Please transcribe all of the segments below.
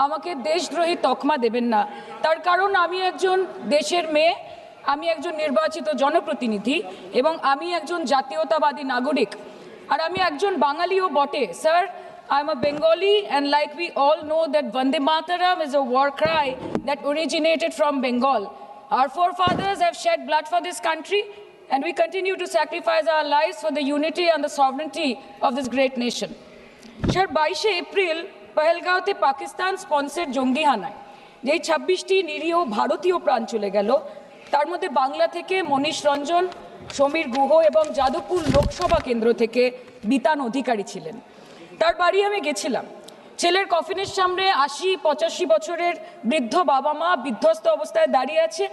আমাকে দেশদ্রোহী তকমা দেবেন না। তার কারণ আমি একজন দেশের মেয়ে, আমি একজন নির্বাচিত জনপ্রতিনিধি এবং আমি একজন জাতীয়তাবাদী নাগরিক, আর আমি একজন বাঙালিও বটে। Sir, I am a Bengali, and like we all know that Vande Mataram is a war cry that originated from Bengal. Our forefathers have shed blood for this country, and we continue to sacrifice our lives for the unity and the sovereignty of this great nation. Sir, 22 April পহেলগাঁওতে Pakistan sponsor জঙ্গি হানায় যেই 26টি নিরীহ ভারতীয় প্রাণ চলে গেল, তার মধ্যে বাংলা থেকে মনীষ রঞ্জন, সমীর গুহ এবং যাদবপুর লোকসভা কেন্দ্র থেকে বিতান অধিকারী ছিলেন। তার বাড়ি আমি গেছিলাম। ছেলের কফিনের সামনে 80-85 বছরের বৃদ্ধ বাবা মা বিধ্বস্ত অবস্থায় দাঁড়িয়ে আছে।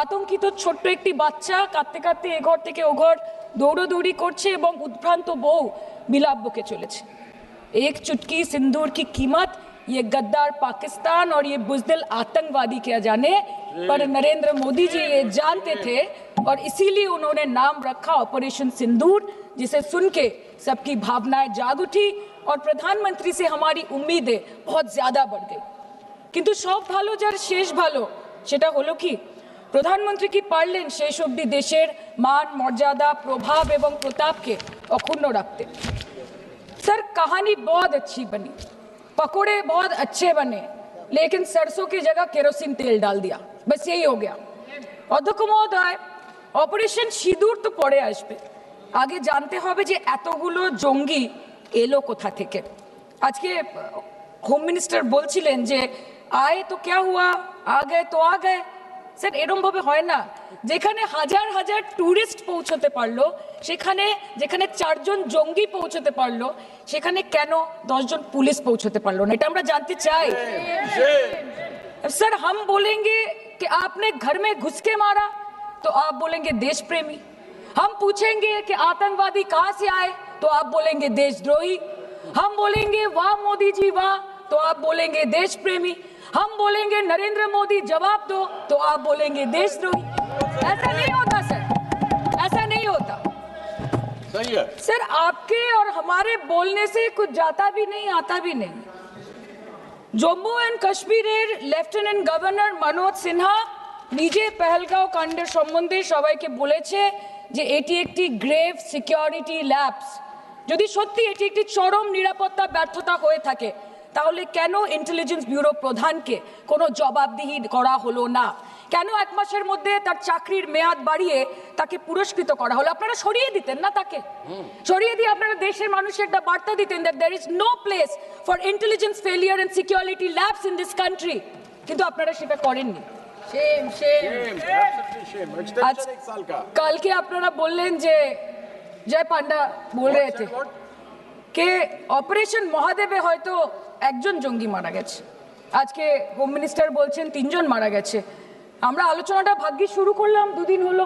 আতঙ্কিত ছোট্ট একটি বাচ্চা কাঁদতে কাঁদতে এ ঘর থেকে ও ঘর দৌড়োদৌড়ি করছে এবং উদ্ভ্রান্ত বউ বিলাপ বকে চলেছে। एक चुटकी सिंदूर की कीमत ये गद्दार पाकिस्तान और ये बुज़दिल आतंकवादी क्या जाने, पर नरेंद्र मोदी जी ये जानते थे और इसीलिए उन्होंने नाम रखा ऑपरेशन सिंदूर, जिसे सुन के सबकी भावनाएं जाग उठी और प्रधानमंत्री से हमारी उम्मीदें बहुत ज़्यादा बढ़ गई। किंतु सब भालो जार शेष भालो सेटा हलो कि प्रधानमंत्री की पारलेन शेष अब्दि देशेर मान मर्यादा प्रभाव एवं प्रताप के अक्षुण्ण रखते। सर, कहानी बहुत अच्छी बनी, पकोड़े बहुत अच्छे बने, लेकिन सरसों की जगह केरोसिन तेल डाल दिया, बस यही हो गया। अध्यक्ष महोदय, ऑपरेशन सिंदूर तो पड़े आसबे, आगे जानते होबे जे एतगुलो जंगी एलो कोथा थेके। आज के होम मिनिस्टर बोलছিলেন যে आए तो क्या हुआ, आ गए तो आ गए। স্যার, এরকম ভাবে হয় না। যেখানে হাজার হাজার টুরিস্ট পৌঁছতে পারলো, সেখানে যেখানে 4 জন জঙ্গি পৌঁছতে পারলো, সেখানে কেন 10 জন পুলিশ পৌঁছতে পারলো না? এটা আমরা জানতে চাই। सर, हम बोलेंगे कि आपने घर में घुस के मारा तो आप बोलेंगे देश प्रेमी। हम पूछेंगे कि आतंकवादी कहां से आए तो आप बोलेंगे देशद्रोही। हम बोलेंगे वाह मोदी जी वाह तो आप बोलेंगे देश प्रेमी। हम बोलेंगे नरेंद्र मोदी जवाब दो तो आप बोलेंगे देशद्रोही। ऐसा नहीं होता सर, ऐसा नहीं होता। सही है सर, आपके और हमारे बोलने से कुछ जाता भी नहीं आता भी नहीं। জম্মু এন্ড কাশ্মীরের লেফটেন্যান্ট গভর্নর মনোজ সিনহা নিজে পেহেলগাঁও কাণ্ডের সম্বন্ধে সবাইকে বলেছে যে এটি একটি গ্রেভ সিকিউরিটি ল্যাপস। যদি সত্যি এটি একটি চরম নিরাপত্তা ব্যর্থতা হয়ে থাকে, তাহলে কেন ইন্টেলিজেন্স ব্যুরো প্রধানকে কোনো জবাবদিহি করা হলো না? কেন 1 মাসের মধ্যে তার চাকরির মেয়াদ বাড়িয়ে তাকে পুরস্কৃত করা হলো? আপনারা সরিয়ে দিতেন না তাকে? সরিয়ে দিয়ে আপনারা দেশের মানুষকে একটা বার্তা দিতেন that there is no place for intelligence failure and security labs in this country, কিন্তু আপনারা সেটা করেননি। কালকে আপনারা বললেন যে জয় পান্ডা বল रहे थे कि অপারেশন মহাদেবে হয়তো একজন জঙ্গি মারা গেছে, আজকে হোম মিনিস্টার বলছেন 3 জন মারা গেছে। আমরা আলোচনাটা ভাগ্যে শুরু করলাম 2 দিন হলো,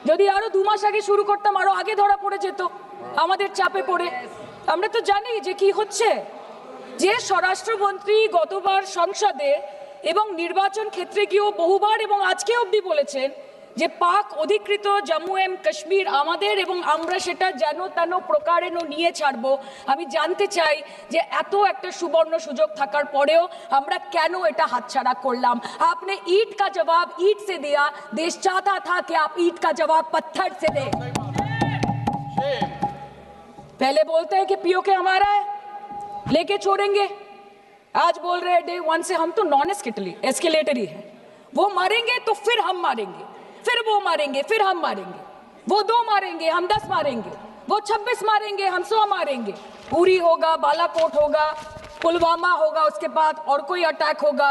যদি আরো 2 মাস আগে শুরু করতাম আরো আগে ধরা পড়ে যেত আমাদের চাপে পড়ে। আমরা তো জানি যে কি হচ্ছে, যে স্বরাষ্ট্রমন্ত্রী গতবার সংসদে এবং নির্বাচন ক্ষেত্রে গিয়েও বহুবার এবং আজকে অবধি বলেছেন যে পাক অধিকৃত জম্মু এন্ড কাশ্মীর আমাদের এবং আমরা সেটা যেন তেন প্রকারে নিয়ে ছাড়বো। আমি জানতে চাই যে এত একটা সুবর্ণ সুযোগ থাকার পরেও আমরা কেন এটা হাতছাড়া করলাম? आपने ईंट का जवाब ईंट से दिया, देश चाहता था कि आप ईंट का जवाब पत्थर से दें। पहले बोलते हैं कि पीओके हमारा है, लेके छोड़ेंगे, आज बोल रहे हैं डे 1 से हम तो नॉन एस्केलेटर ही है। वो मारेंगे तो फिर हम मारेंगे, फिर वो मारेंगे, फिर हम मारेंगे। वो 2 मारेंगे, हम 10 मारेंगे। वो 26 मारेंगे, हम 100 मारेंगे। उरी होगा, बालाकोट होगा, पुलवामा होगा, उसके बाद और कोई अटैक होगा,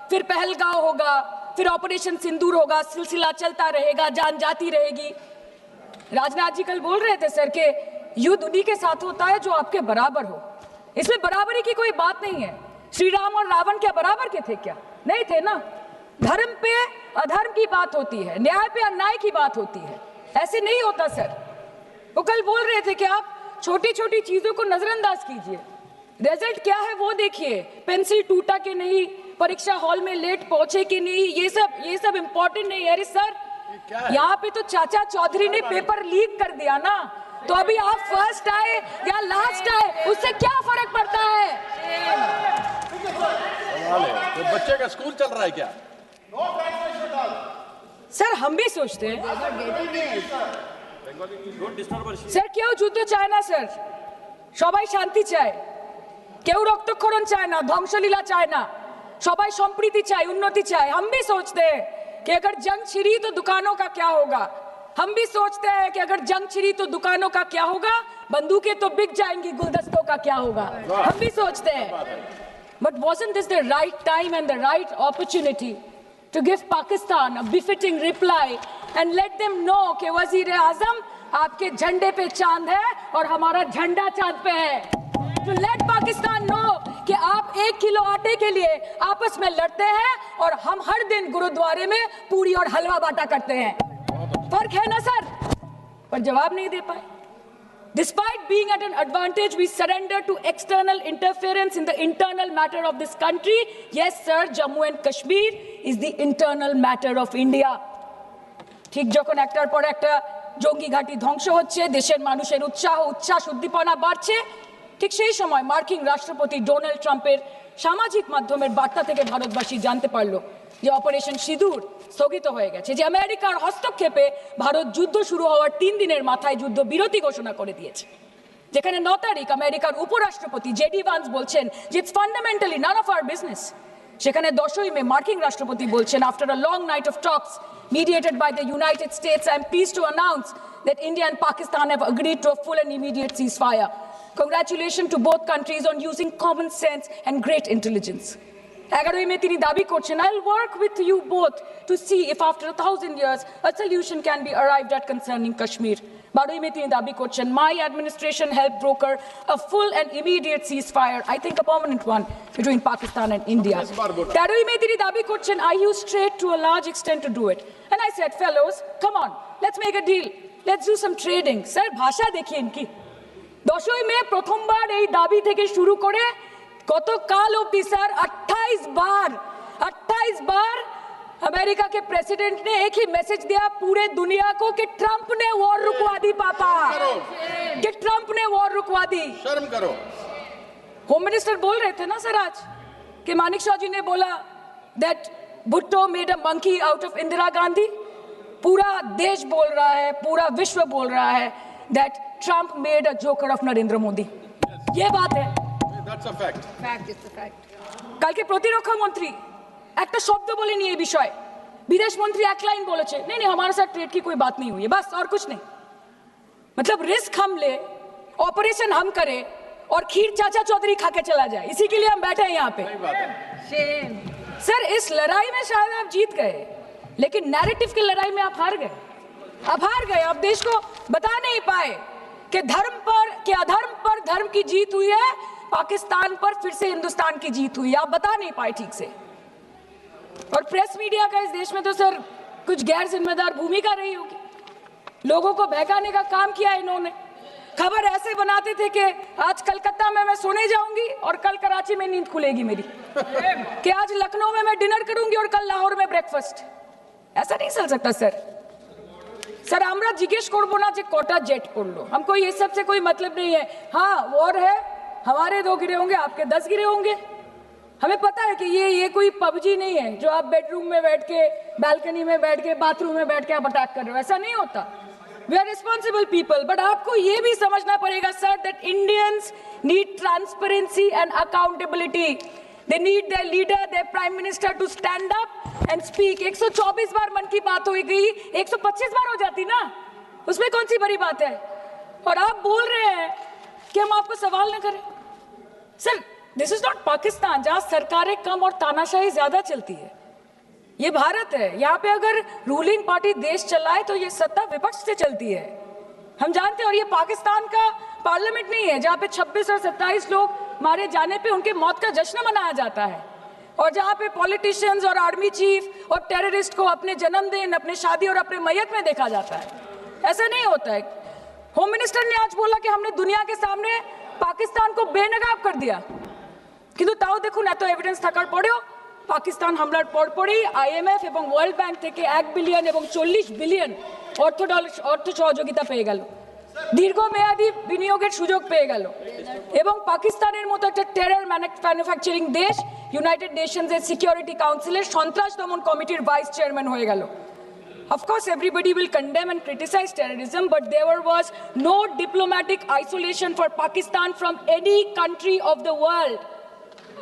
फिर पहलगांव होगा, फिर ऑपरेशन सिंदूर होगा, सिलसिला चलता रहेगा, जान जाती रहेगी। राजनाथ जी कल बोल रहे थे सर के युद्ध उन्हीं के साथ होता है जो आपके बराबर हो। इसमें बराबरी की कोई बात नहीं है। श्री राम और रावण क्या बराबर के थे क्या? नहीं थे ना। धर्म पे अधर्म की बात होती है, न्याय पे अन्याय की बात होती है, ऐसे नहीं होता सर। वो कल बोल रहे थे कि आप छोटी छोटी चीजों को नजरअंदाज कीजिए, रिजल्ट क्या है वो देखिए। पेंसिल टूटा कि नहीं, परीक्षा हॉल में लेट पहुंचे कि नहीं, ये सब इम्पोर्टेंट नहीं है। अरे सर, यहाँ पे तो चाचा चौधरी ने पेपर लीक कर दिया ना, तो अभी आप फर्स्ट आए या लास्ट आए उससे क्या फर्क पड़ता है? हाल है? तो बच्चे का स्कूल चल रहा है क्या? স্যার हम भी सोचते हैं স্যার কেউ যুদ্ধ চায় না স্যার, সবাই শান্তি চায়, কেউ রক্তক্ষরণ চায় না, ধ্বংসলীলা চায় না, সবাই সম্প্रीति চায়, उन्नति चाहे। हम भी सोचते हैं कि अगर जंग छिड़ी तो दुकानों का क्या होगा, हम भी सोचते हैं कि अगर जंग छिड़ी तो दुकानों का क्या होगा, बंदूकें तो बिक जाएंगी, गुलदस्तों का क्या होगा, हम भी सोचते हैं। But wasn't this the right time and the right opportunity to give Pakistan a befitting reply and let them know कि वज़ीर-ए-आज़म आपके झंडे पे चांद है और हमारा झंडा चांद पे है। To let Pakistan know कि आप 1 किलो आटे के लिए आपस में लड़ते हैं और हम हर दिन गुरुद्वारे में पूरी और हलवा बांटा करते हैं। फर्क है ना सर? पर जवाब नहीं दे पाए। Despite being at an advantage, we surrender to external interference in the internal matter of this country. Yes, sir, Jammu and Kashmir is the internal matter of India. ঠিক যখন একটার পর একটা জঙ্গি ঘাঁটি ধ্বংস হচ্ছে, দেশের মানুষের উচ্ছ্বাস উদ্দীপনা বাড়ছে, ঠিক সেই সময় মার্কিন রাষ্ট্রপতি ডোনাল্ড ট্রাম্পের সামাজিক মাধ্যমের বার্তা থেকে ভারতবাসী জানতে পারলো যে অপারেশন সিঁদুর স্থগিত হয়ে গেছে, যে আমেরিকার হস্তক্ষেপে ভারত যুদ্ধ শুরু হওয়ার 3 দিনের মাথায় যুদ্ধ বিরতি ঘোষণা করে দিয়েছে, যেখানে 9 তারিখ আমেরিকার উপরাষ্ট্রপতি জেডি ভান্স বলছেন যে it's fundamentally none of our business, সেখানে 10ই মে মার্কিন রাষ্ট্রপতি বলছেন after a long night of talks mediated by the United States, I am pleased to announce that India and Pakistan have agreed to a full and immediate ceasefire. Congratulations to both countries on using common sense and great intelligence. 11ই মে তিনি দাবি করছেন, I'll work with you both to see if after 1000 years a solution can be arrived at concerning Kashmir. 12ই মে তিনি দাবি করছেন, my administration helped broker a full and immediate ceasefire, I think a permanent one, between Pakistan and India. 13ই মে তিনি দাবি করছেন, I used trade to a large extent to do it. And I said, fellows, come on, let's make a deal. Let's do some trading. Sir, ভাষা দেখিয়ে কি? 10ই মে প্রথমবার এই দাবি থেকে শুরু করে গতকাল অবধি স্যার 28 बार अमेरिका के प्रेसिडेंट ने एक ही मैसेज दिया पूरे दुनिया को कि ट्रंप ने वॉर रुकवा दी पापा, कि ट्रंप ने वॉर रुकवा दी। शर्म करो। होम मिनिस्टर बोल रहे थे ना सर आज कि मानिक शाह जी ने बोला that Bhutto made a monkey out of Indira Gandhi. पूरा देश बोल रहा है, पूरा विश्व बोल रहा है that Trump made a joker of Narendra Modi. ये बात है, That's a fact. Fact is the fact. কালকে প্রতিরক্ষা মন্ত্রী একটা শব্দ বলেনি এই বিষয়ে, विदेश मंत्री एक लाइन बोले, नहीं हमारे साथ ट्रेड की कोई बात नहीं हुई है, बस और कुछ नहीं। मतलब रिस्क हम ले, ऑपरेशन हम करें और खीर चाचा चौधरी खा के चला जाए, इसी के लिए हम बैठे हैं यहाँ पे। Shame. सर इस लड़ाई में शायद आप जीत गए, लेकिन नैरेटिव की लड़ाई में आप हार गए। आप देश को बता नहीं पाए कि धर्म पर कि अधर्म पर धर्म की जीत हुई है, पाकिस्तान पर फिर से हिंदुस्तान की जीत हुई है, आप बता नहीं पाए ठीक से। और प्रेस मीडिया का इस देश में तो सर कुछ गैर जिम्मेदार भूमिका रही होगी, लोगों को बहकाने का काम किया इन्होंने। खबर ऐसे बनाते थे कि आज कलकत्ता में मैं सोने जाऊंगी और कल कराची में नींद खुलेगी मेरी, कि आज लखनऊ में मैं डिनर करूंगी और कल लाहौर में ब्रेकफास्ट। ऐसा नहीं चल सकता सर। सर আমরা জিজ্ঞেস করব না যে কটা জেট করলো, हमको ये सब से कोई मतलब नहीं है। हाँ वॉर है, हमारे 2 गिरे होंगे, आपके 10 गिरे होंगे। हमें पता है कि ये कोई पबजी नहीं है जो आप बेडरूम में बैठ के, बालकनी में बैठ के, बाथरूम में बैठ के आप अटैक कर रहे हो, ऐसा नहीं होता। We are responsible people, but आपको ये भी समझना पड़ेगा sir that Indians need transparency and accountability. They need their leader, their prime minister to stand up and speak. 124 बार मन की बात हो गई, 125 बार हो जाती ना, उसमें कौन सी बड़ी बात है। और आप बोल रहे हैं कि हम आपको सवाल न करें। Sir this is not Pakistan जहां सरकारें कम और तानाशाही ज्यादा चलती है, ये भारत है। यहाँ पे अगर रूलिंग पार्टी देश चलाए तो ये सत्ता विपक्ष से चलती है, हम जानते हैं। और ये पाकिस्तान का पार्लियामेंट नहीं है जहाँ पे 26 और 27 लोग मारे जाने पे उनके मौत का जश्न मनाया जाता है, और जहाँ पे पॉलिटिशियंस और आर्मी चीफ और टेररिस्ट को अपने जन्मदिन, अपने शादी और अपने मैयत में देखा जाता है। ऐसा नहीं होता है। होम मिनिस्टर ने आज बोला कि हमने दुनिया के सामने पाकिस्तान को बेनकाब कर दिया, কিন্তু তাও দেখুন এত এভিডেন্স থাকার পরেও পাকিস্তান হামলার পরপরই আইএমএফ এবং ওয়ার্ল্ড ব্যাংক থেকে 1 বিলিয়ন এবং 40 বিলিয়ন অর্থ সহযোগিতা পেয়ে গেল, দীর্ঘমেয়াদী বিনিয়োগের সুযোগ পেয়ে গেল, এবং পাকিস্তানের মতো একটা টেরর ম্যানুফ্যাকচারিং দেশ ইউনাইটেড নেশনসের সিকিউরিটি কাউন্সিলের সন্ত্রাস দমন কমিটির ভাইস চেয়ারম্যান হয়ে গেল। Of course, everybody will condemn and criticize terrorism, but there was no diplomatic isolation for Pakistan from any country of the world.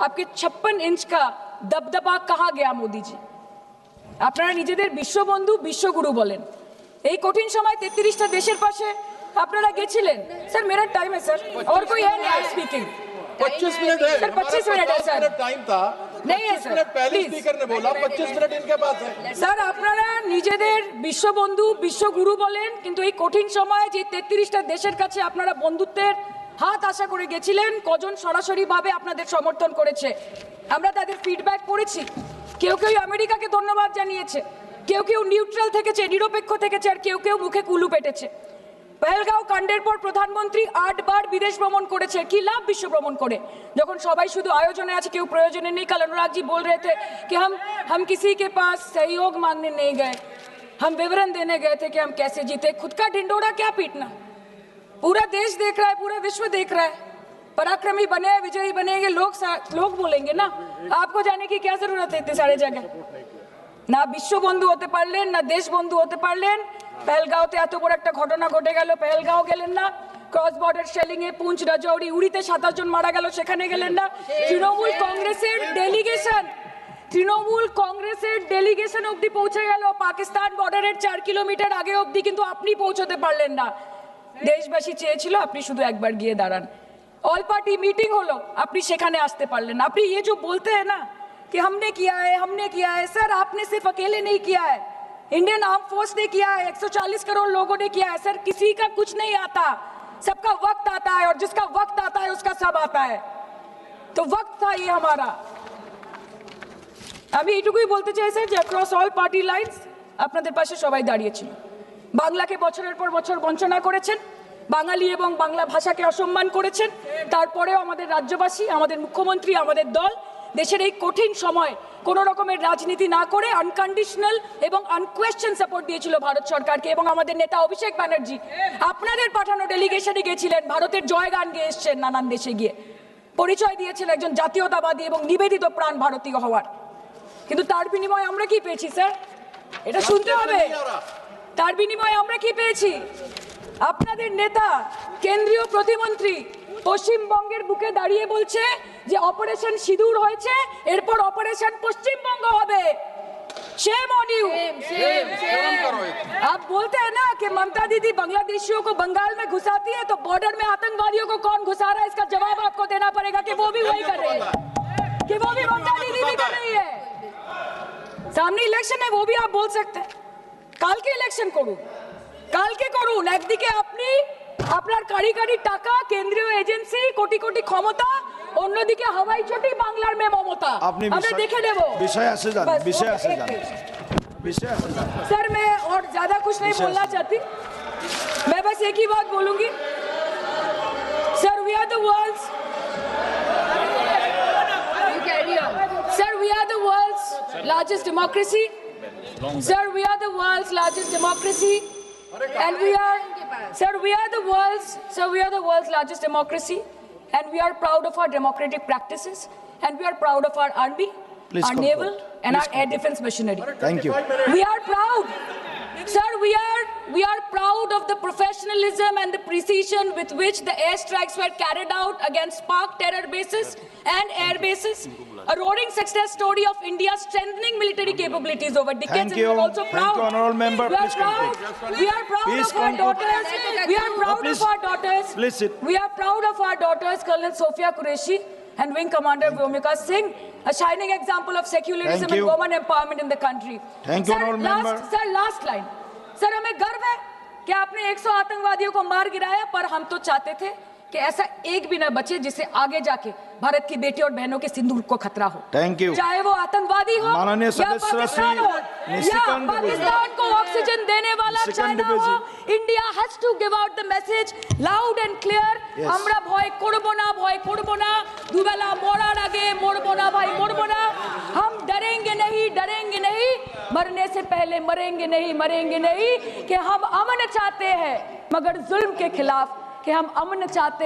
आपके 56 इंच का दबदबा कहाँ गया मोदी जी? আপনারা নিজেদের বিশ্ববন্ধু বিশ্বগুরু বলেন, এই কঠিন সময় 33টা দেশের পাশে আপনারা গেছিলেন। স্যার मेरा टाइम है सर, और कोई है नहीं स्पीकिंग। 25 मिनट है सर 25 मिनट है सर, टाइम था, नहीं है 25 सर, मिनट पहले प्लीज। स्पीकर ने बोला 25 मिनट इनके पास है। স্যার আপনারা নিজেদের বিশ্ববন্ধু বিশ্বগুরু বলেন, কিন্তু এই কঠিন সময়ে যে 33টা দেশের কাছে আপনারা বন্ধুত্বের হাত আশা করে গেছিলেন, কজন সরাসরিভাবে আপনাদের সমর্থন করেছে আমরা তাদের ফিডব্যাক পড়েছি। কেউ কেউ আমেরিকাকে ধন্যবাদ জানিয়েছে, কেউ কেউ নিউট্রাল থেকেছে, নিরপেক্ষ থেকেছে, আর কেউ কেউ মুখে কুলু পেটেছে। পহেলগাঁও কাণ্ডের পর প্রধানমন্ত্রী 8 বার বিদেশ ভ্রমণ করেছে, কি লাভ বিশ্ব ভ্রমণ করে যখন সবাই শুধু আয়োজনে আছে, কেউ প্রয়োজনে নেই। কাল अनुराग जी बोल रहे थे कि हम किसी के पास सहयोग मांगने नहीं गए, हम विवरण देने गए थे कि हम कैसे जीते। खुद का ढिंडोरा क्या पीटना, पूरा देश देख रहा है, पूरा विश्व देख रहा है। पराक्रमी बने, विजयी बनेंगे लोग बोलेंगे ना, आपको जाने की क्या जरूरत है इतने सारे जगह। না বিশ্ববন্ধু হতে পারলেন, না দেশ বন্ধু হতে পারলেন। পেহেলগাঁওতে এত বড় একটা ঘটনা ঘটে গেল, পেহেলগাঁও গেলেন না। ক্রস বর্ডার শেলিং এ পুঞ্চ রাজৌরি উড়িতে 27 জন মারা গেল, সেখানে গেলেন না। তৃণমূল কংগ্রেসের ডেলিগেশন অবধি পৌঁছে গেল পাকিস্তান বর্ডারের 4 কিলোমিটার আগে অবধি, কিন্তু আপনি পৌঁছতে পারলেন না। দেশবাসী চেয়েছিল আপনি শুধু একবার গিয়ে দাঁড়ান। অল পার্টি মিটিং হলো, আপনি সেখানে আসতে পারলেন না। আপনি ये जो बोलते हैं ना कि हमने किया है, सर आपने सिर्फ अकेले नहीं किया है, इंडियन आर्म फोर्स ने किया है, 140 करोड़ लोगों ने किया है। सर किसी का कुछ नहीं आता, सबका वक्त आता है, और जिसका वक्त आता है उसका सब आता है। तो वक्त था ये हमारा। আমি এইটুকুই বলতে চাই স্যার যে অ্যাক্রস অল পার্টি লাইনস আপনাদের পাশে সবাই দাঁড়িয়েছিল। বাংলাকে বছরের পর বছর বঞ্চনা করেছেন, বাঙালি এবং বাংলা ভাষাকে অসম্মান করেছেন, তারপরেও আমাদের রাজ্যবাসী, আমাদের মুখ্যমন্ত্রী, আমাদের দল দেশের এই কঠিন সময় কোনো রকমের রাজনীতি না করে আনকন্ডিশনাল এবং আনকোয়েশ্চেন সাপোর্ট দিয়েছিল ভারত সরকারকে। এবং আমাদের নেতা অভিষেক ব্যানার্জি আপনাদের পাঠানো ডেলিগেশনে গিয়েছিলেন, ভারতের জয়গান গেয়ে এসছেন, নানান দেশে গিয়ে পরিচয় দিয়েছেন একজন জাতীয়তাবাদী এবং নিবেদিত প্রাণ ভারতীয় হওয়ার। কিন্তু তার বিনিময়ে আমরা কি পেয়েছি স্যার, এটা শুনতে হবে। তার বিনিময়ে আমরা কি পেয়েছি? আপনাদের নেতা কেন্দ্রীয় প্রতিমন্ত্রী পশ্চিমবঙ্গের বুকে দাঁড়িয়ে বলছে যে অপারেশন সিঁদুর হয়েছে, এরপর অপারেশন পশ্চিমবঙ্গ হবে। Shame on you. आप बोलते हैं ना कि ममता दीदी बांग्लादेशियों को बंगाल में घुसाती है, तो बॉर्डर में आतंकवादियों को कौन घुसा रहा है, इसका जवाब आपको देना पड़ेगा कि वो भी वही कर रहे हैं, कि वो भी ममता दीदी भी कर रही है। सामने इलेक्शन है, वो भी आप बोल सकते हैं কালকে ইলেকশন করুন, কালকে করুন। একদিকে আপনি আপনার কারি কারি টাকা, কেন্দ্রীয় এজেন্সি, কোটি কোটি ক্ষমতা, অন্যদিকে হাওয়াই চটি বাংলার মে মমতা। আমরা দেখে নেব। विषय से जान, विषय से जान, विषय से जान। सर मैं और ज्यादा कुछ नहीं बोलना चाहती, मैं बस एक ही बात बोलूंगी। Sir we are the world's, sir we are the world's largest democracy, sir we are the world's largest democracy, and we are the world's largest democracy, and we are proud of our democratic practices, and we are proud of our army, Please our conclude. naval, and our air defense machinery. Thank you. We are proud, sir, we are proud of the professionalism and the precision with which the airstrikes were carried out against Pak terror bases and air bases, a roaring success story of India's strengthening military capabilities over decades. Thank And we you. are also Thank proud. you, honorable member. We are Please proud. conclude. We are proud Please of our conclude. daughters. We are proud please. of our daughters. Please sit. We are proud of our daughters, Colonel Sophia Qureshi and Wing Commander Vyomika Singh, a shining example of secularism Thank and you. women empowerment in the country. Thank you, honorable member. Sir, last line. Sir हमें गर्व है कि आपने 100 आतंकवादियों को मार गिराया, पर हम तो चाहते थे कि ऐसा एक भी ना बचे जिससे आगे जाके भारत की बेटी और बहनों के सिंदूर को खतरा हो। Thank you. चाहे वो आतंकवादी हो माननीय या सदस्य पाकिस्तान श्री हो या निशिकांत पाकिस्तान को ऑक्सीजन देने वाला निशिकांत चाइना हो, India has to give out the message loud and clear. Yes. আমরা ভয় করব না, দুবেলা মরার আগে মরবো না ভাই, মরবো না। हम डरेंगे नहीं, मरने से पहले मरेंगे नहीं कि हम अमन चाहते हैं, मगर जुल्म के खिलाफ, कि हम अमन चाहते